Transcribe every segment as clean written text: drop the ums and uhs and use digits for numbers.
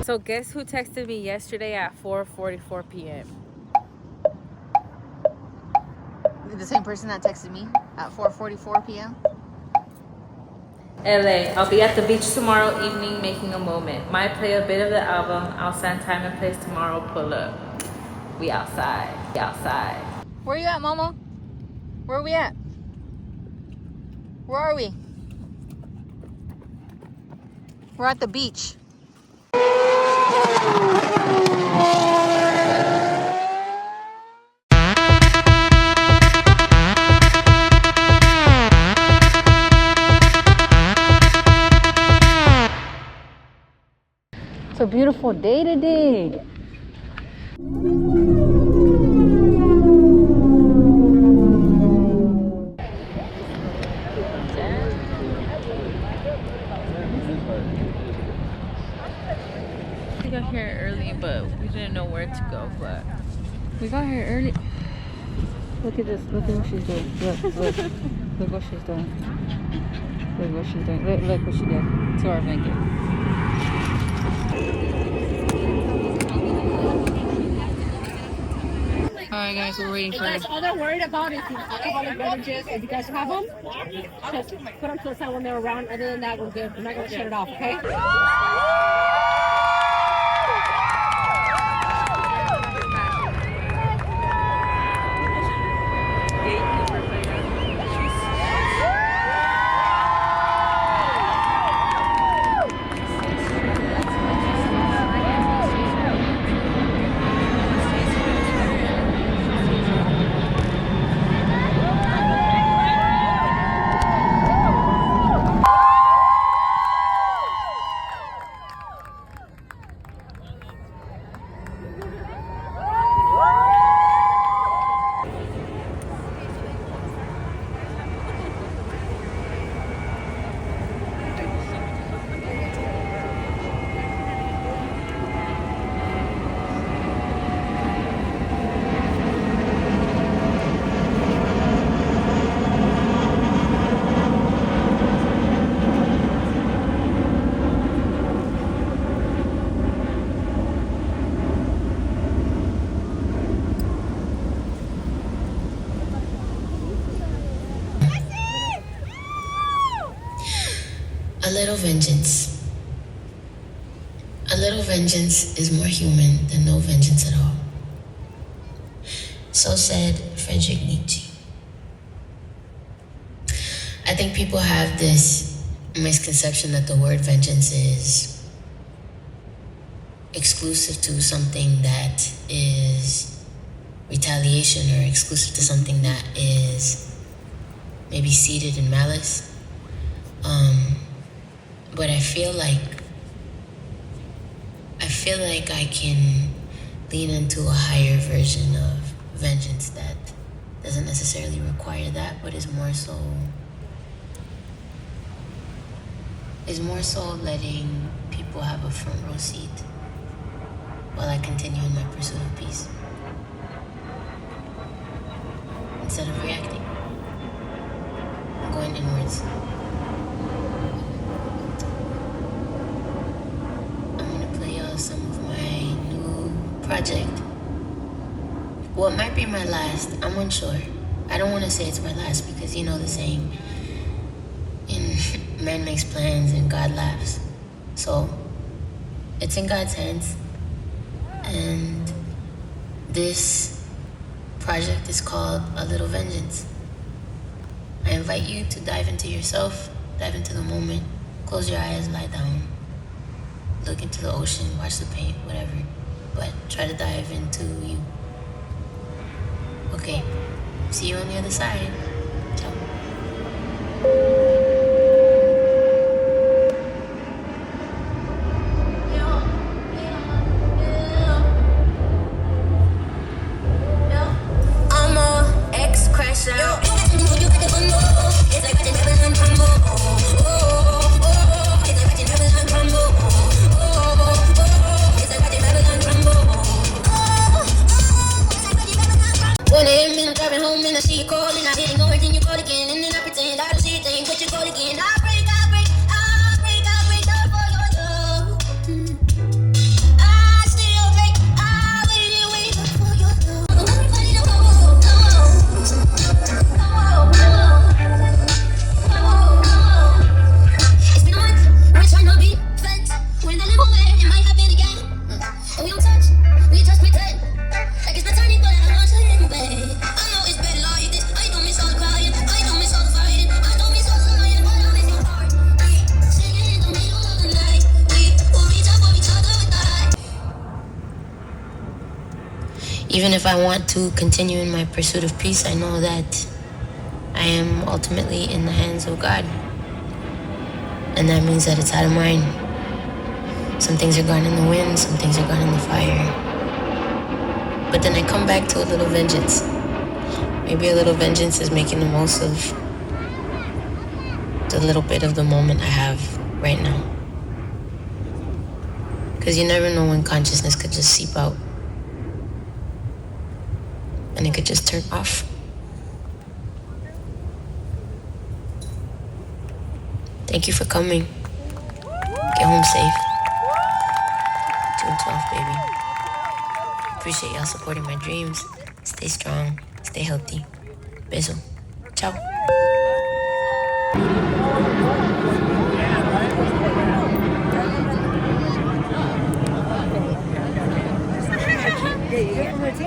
So guess who texted me yesterday at 4:44 p.m.? The same person that texted me at 4:44 p.m. LA, I'll be at the beach tomorrow evening making a moment. Might play a bit of the album. I'll send time and place tomorrow. Pull up. We outside. We outside. Where you at, Mama? Where are we at? Where are we? We're at the beach. It's a beautiful day today. We got here early, but we didn't know where to go, but We got here early. Look at this. Look at what she's doing. Look. Look what she's doing. Look what she's doing. Look what she did to our blanket. Alright guys, we're waiting for All they're worried about is alcoholic beverages. If you guys have them, just put them to the side when they're around. Other than that, we're good. We're not going to shut it off, okay? A little vengeance. A little vengeance is more human than no vengeance at all. So said Friedrich Nietzsche. I think people have this misconception that the word vengeance is exclusive to something that is retaliation or exclusive to something that is maybe seated in malice. But I feel like I can lean into a higher version of vengeance that doesn't necessarily require that, but is more so letting people have a front row seat while I continue in my pursuit of peace. Instead of reacting, I'm going inwards. Some of my new project. Well, it might be my last. I'm unsure. I don't want to say it's my last because you know the saying, man makes plans and God laughs. So it's in God's hands. And this project is called A Little Vengeance. I invite you to dive into yourself, dive into the moment, close your eyes, lie down. Look into the ocean, watch the paint, whatever. But try to dive into you. Okay, see you on the other side. Ciao. I'm a ex-crasher. When I'm driving home and I see you calling, I didn't know it, then you call again, and then I pretend I don't see a thing. Even if I want to continue in my pursuit of peace, I know that I am ultimately in the hands of God. And that means that it's out of mine. Some things are gone in the wind, some things are gone in the fire. But then I come back to a little vengeance. Maybe a little vengeance is making the most of the little bit of the moment I have right now. Because you never know when consciousness could just seep out. And it could just turn off. Thank you for coming. Get home safe. 2 and 12, baby. Appreciate y'all supporting my dreams. Stay strong. Stay healthy. Beso. Ciao.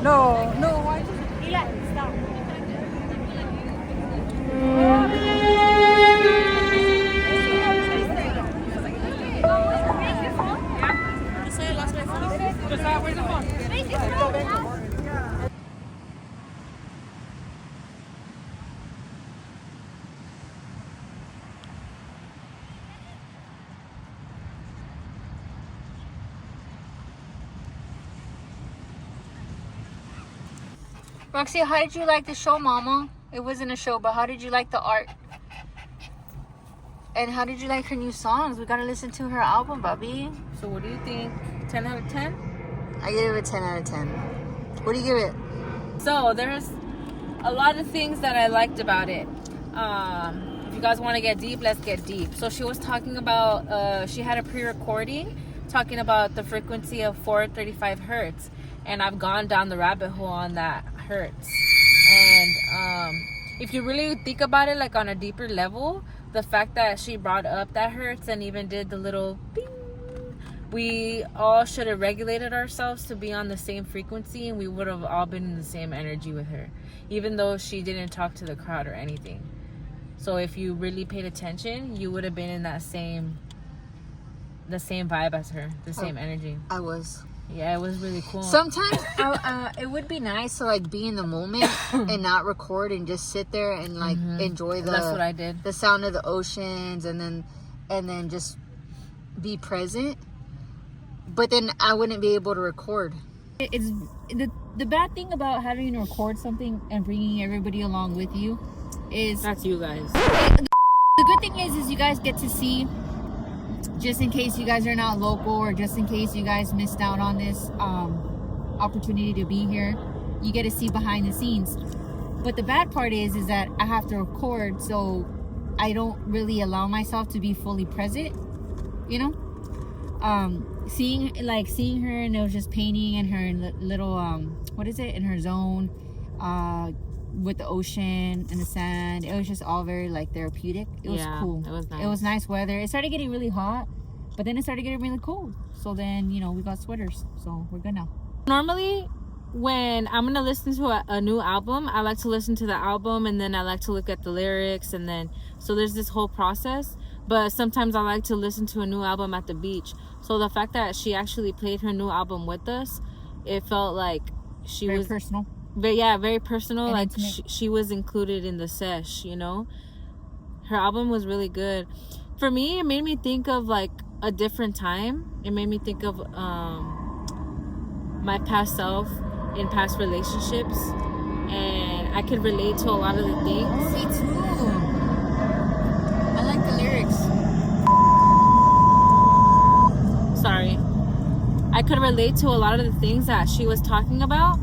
No. Roxy, how did you like the show, Mama? It wasn't a show, but how did you like the art? And how did you like her new songs? We gotta listen to her album, Bubby. So what do you think? 10 out of 10? I give it a 10 out of 10. What do you give it? So there's a lot of things that I liked about it. If you guys want to get deep, let's get deep. So she was talking about, she had a pre-recording talking about the frequency of 435 hertz. And I've gone down the rabbit hole on that hertz. And if you really think about it, like on a deeper level, the fact that she brought up that hertz and even did the little bing, we all should have regulated ourselves to be on the same frequency, and we would have all been in the same energy with her, even though she didn't talk to the crowd or anything. So if you really paid attention, you would have been in that the same vibe as her, the same energy. I was. Yeah, it was really cool. Sometimes it would be nice to like be in the moment and not record and just sit there and like enjoy That's what I did. the sound of the oceans and then just be present. But then I wouldn't be able to record. It's the bad thing about having to record something and bringing everybody along with you is That's you guys. the good thing is you guys get to see. Just in case you guys are not local, or just in case you guys missed out on this opportunity to be here, you get to see behind the scenes. But the bad part is that I have to record, so I don't really allow myself to be fully present. You know, seeing her, and it was just painting in her little in her zone, with the ocean and the sand. It was just all very like therapeutic. It was cool. It was nice. It was nice weather. It started getting really hot, but then it started getting really cold. So then, we got sweaters. So we're good now. Normally, when I'm gonna listen to a new album, I like to listen to the album, and then I like to look at the lyrics, and then so there's this whole process. But sometimes I like to listen to a new album at the beach. So the fact that she actually played her new album with us, it felt like she was personal. Very personal. And like intimate. she was included in the sesh. Her album was really good. For me, it made me think of like a different time. It made me think of my past self in past relationships, and I could relate to a lot of the things. Me too. I like the lyrics. Sorry. I could relate to a lot of the things that she was talking about.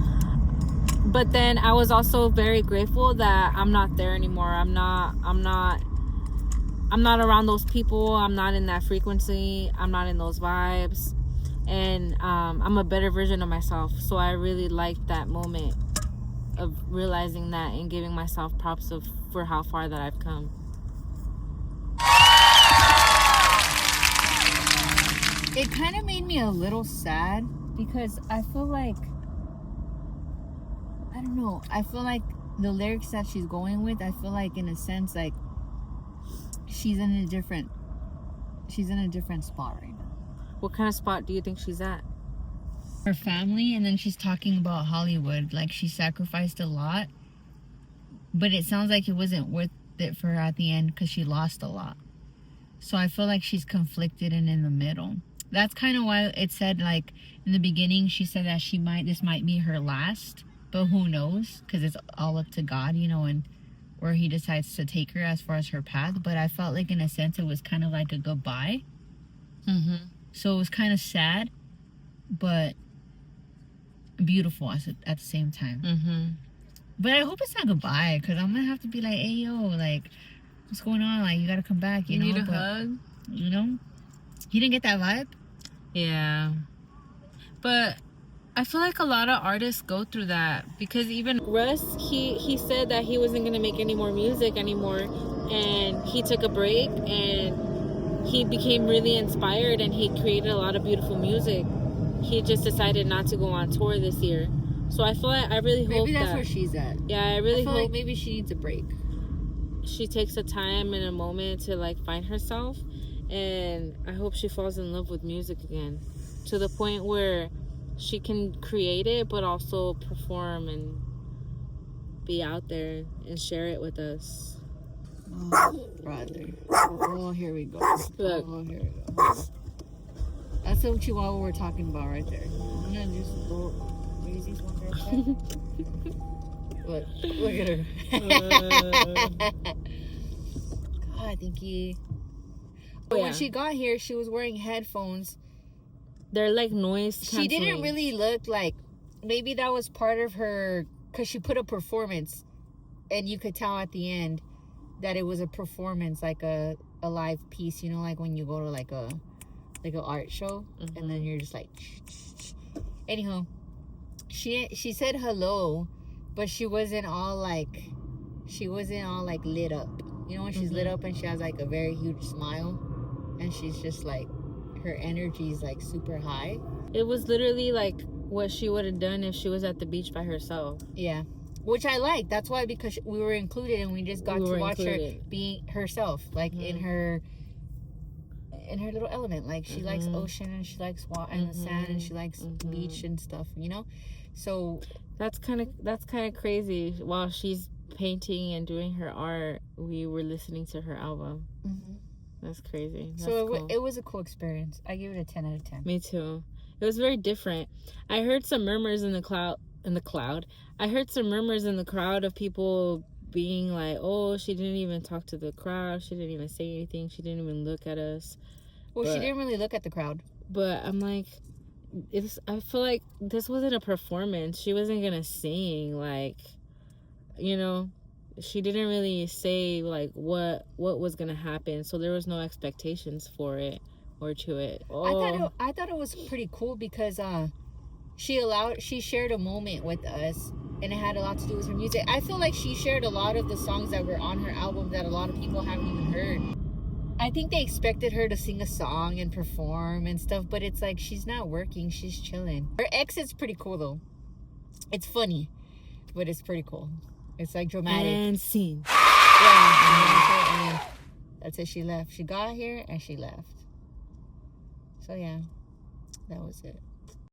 But then I was also very grateful that I'm not there anymore. I'm not around those people. I'm not in that frequency. I'm not in those vibes. And I'm a better version of myself. So I really liked that moment of realizing that and giving myself props for how far that I've come. It kind of made me a little sad because I feel like, I don't know, I feel like the lyrics that she's going with, I feel like in a sense like she's in a different spot right now. What kind of spot do you think she's at? her family, and then she's talking about Hollywood, like she sacrificed a lot, but it sounds like it wasn't worth it for her at the end because she lost a lot. So I feel like she's conflicted and in the middle. That's kind of why it said, like, in the beginning she said that this might be her last, but who knows, because it's all up to God, you know, and where he decides to take her as far as her path. But I felt like in a sense it was kind of like a goodbye. So it was kind of sad but beautiful at the same time. But I hope it's not goodbye, because I'm gonna have to be like, hey yo, like, what's going on? Like, you gotta come back, you know? Need a hug? You know? You didn't get that vibe? Yeah. But I feel like a lot of artists go through that, because even Russ, he said that he wasn't gonna make any more music anymore, and he took a break and he became really inspired and he created a lot of beautiful music. He just decided not to go on tour this year. So I feel like I really hope maybe that's where she's at. Yeah, I really feel hope like maybe she needs a break. She takes a time and a moment to like find herself, and I hope she falls in love with music again, to the point where she can create it but also perform and be out there and share it with us. Oh, brother. Oh, here we go. Look. Oh, here we go. That's the Chihuahua we're talking about right there. I'm gonna just go use these ones right there. Look at her. God, I think he. But when she got here, she was wearing headphones. They're like noise canceling. She didn't really look like. Maybe that was part of her, because she put a performance, and you could tell at the end that it was a performance, like a live piece. You know, like when you go to like an art show, and then you're just like. Anyhow, she said hello, but she wasn't all like lit up. You know, when she's lit up and she has like a very huge smile, and she's just like, her energy is like super high. It was literally like what she would have done if she was at the beach by herself. Yeah, which I like. That's why, because we were included and we just got to watch her being herself, like in her little element. Like she likes ocean and she likes water and the sand, and she likes beach and stuff, you know. So that's kind of crazy. While she's painting and doing her art, we were listening to her album. That's crazy. That's cool. It was a cool experience. I give it a 10 out of 10. Me too. It was very different. I heard some murmurs in the cloud. I heard some murmurs in the crowd of people being like, oh, she didn't even talk to the crowd. She didn't even say anything. She didn't even look at us. Well, she didn't really look at the crowd. But I'm like, I feel like this wasn't a performance. She wasn't going to sing, like, you know. She didn't really say like what was gonna happen, so there was no expectations for it or to it. I thought it was pretty cool because she shared a moment with us, and it had a lot to do with her music. I feel like she shared a lot of the songs that were on her album that a lot of people haven't even heard. I think they expected her to sing a song and perform and stuff, but it's like she's not working, she's chilling. Her exit's pretty cool though. It's funny, but it's pretty cool. It's like dramatic. And scene. Yeah. And then that's it. She left. She got here and she left. So yeah, that was it.